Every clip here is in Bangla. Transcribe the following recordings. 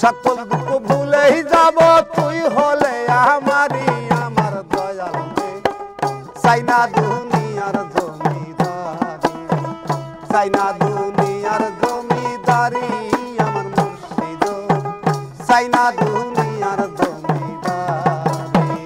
সকল দুঃখ ভুলেই যাব তুই হলে আমারি আমার দয়াল রে চাই না দুনিয়ার জমিদারি চাই না দুনিয়ার জমিদারি আমার মুর্শিদ চাই না দুনিয়ার জমিদারি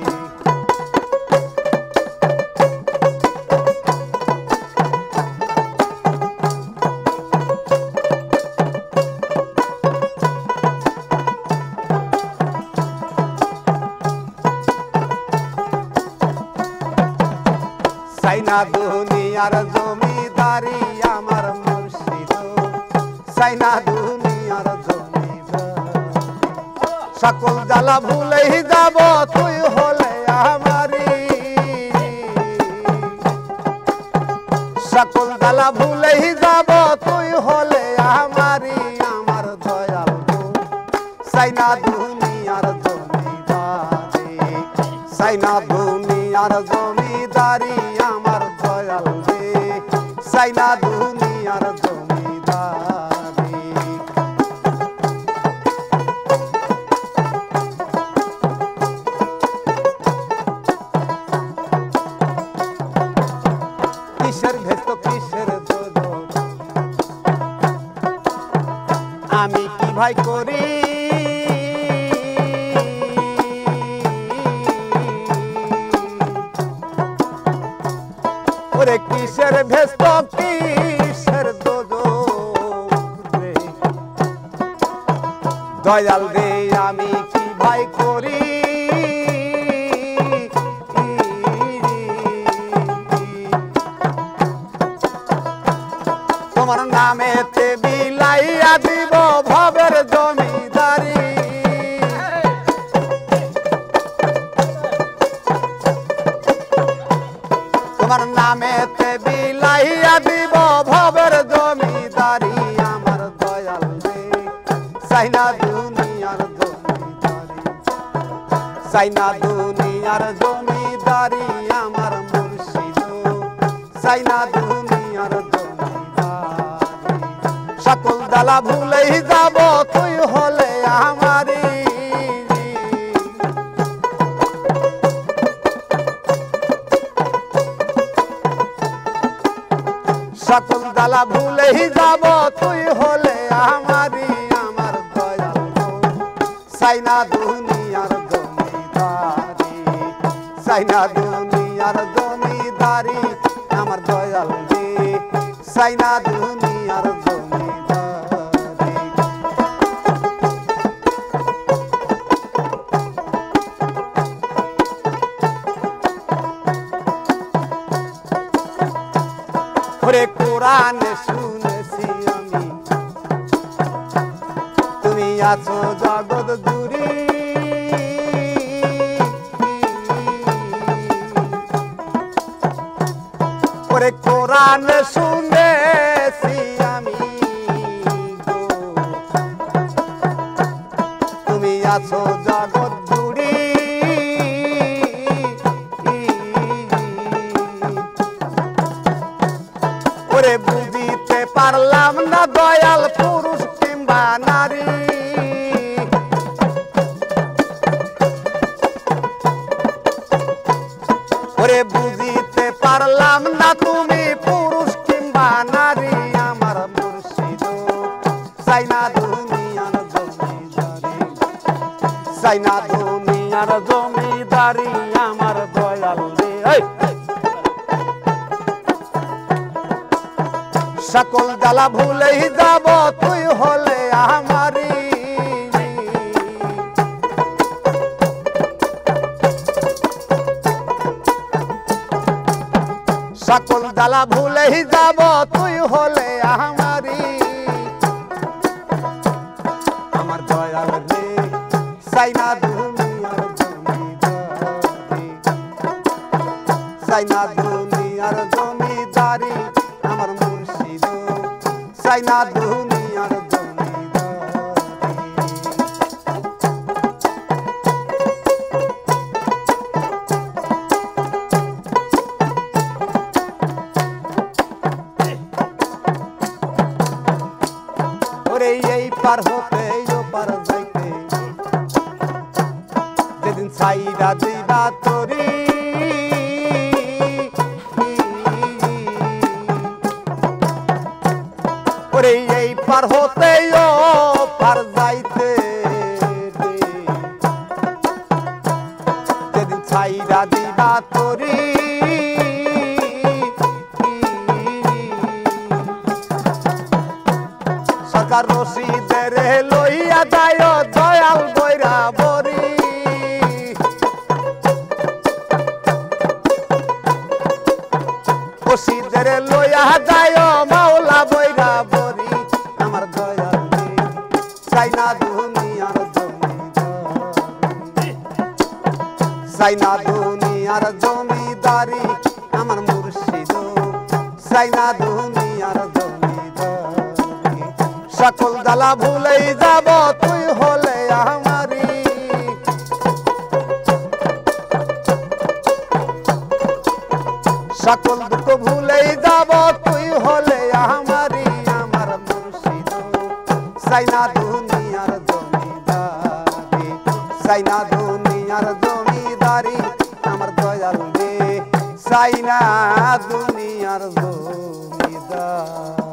চাই না দুনিয়ার জমিদারি আমার মুর্শিদ চাই না দুনিয়ার জমিদারি সকল জ্বালা ভুলেই যাব তুই হলে আমারি সকল জ্বালা ভুলেই যাব তুই হলে আমারি আমার দয়াল গো চাই না দুনিয়ার জমিদারি চাই না দুনিয়ার জমিদারি আমার দয়াল রে চাই না দুনিয়ার জমিদারি কিসের ভেস্ত কিসের দোদন আমি কি ভাই করি ওরে কিসের ভেস্ত কিসের দোদরে দয়াল রে আমি কি ভাই করি তোমার নামেতে বিলাইয়া দিব ভবের জমিদারি তোমার নামেতে বিলাইয়া দিব ভবের জমিদারি আমার দয়াল রে চাই না দুনিয়ার জমিদারি চাই না দুনিয়ার জমিদারি আমার মুর্শিদ চাই না দুনিয়ার জমিদারি সকল জ্বালা ভুলেই যাব তুই হলে আমারি সকল জ্বালা ভুলেই যাব তুই হলে আমারি আমার দয়াল গো চাই না দুনিয়ার জমিদারি চাই না দুনিয়ার জমিদারি আমার দয়াল রে চাই না দুনিয়ার জমিদারি ওরে কোরআনে শুনেছি আমি তুমি আছো জগৎ জুড়ি ওরে কোরআনে শুনেছি আমি তুমি আছো জগৎ জুড়ি ওরে বুঝিতে পারলাম না দয়াল পুরুষ কিংবা নারী ওরে বুঝিতে পারলাম না তুমি পুরুষ কিংবা নারী আমার মুর্শিদ চাই না দুনিয়ার জমিদারি চাই না দুনিয়ার জমিদারি আমার দয়াল রে সকল জ্বালা ভুলেই যাব তুই হলে আমারি সকল জ্বালা ভুলেই যাব তুই হলে আমারি আমার দয়াল রে চাই না দুনিয়ার জমিদারি চাই না দুনিয়ার জমিদারি আমার মুর্শিদ চাই না দুনিয়ার জমিদারি ওরে এই পার হতে ও পার যাইতে ছাইরা দিবা তোরি ওরে এই পার হতে ও পার যাইতে যেদিন ছাইরা দিবা তোরি সরকার রশিদের লইয়া যায় দয়াল বৈরা বরি রশিদের লইয়া যায় মাওলা বৈরা বরি আমার দয়াল চাই না দুনিয়ার জমিদারি চাই না দুনিয়ার জমিদারি আমার মুর্শিদ চাই না দুনিয়ার জমিদারি সকল জ্বালা ভুলেই যাব তুই হলে আমারি সকল দুঃখ ভুলেই যাব তুই হলে আমারি আমার মুর্শিদ চাই না দুনিয়ার জমিদারি চাই না দুনিয়ার জমিদারি আমার দয়াল রে চাই না দুনিয়ার জমিদারি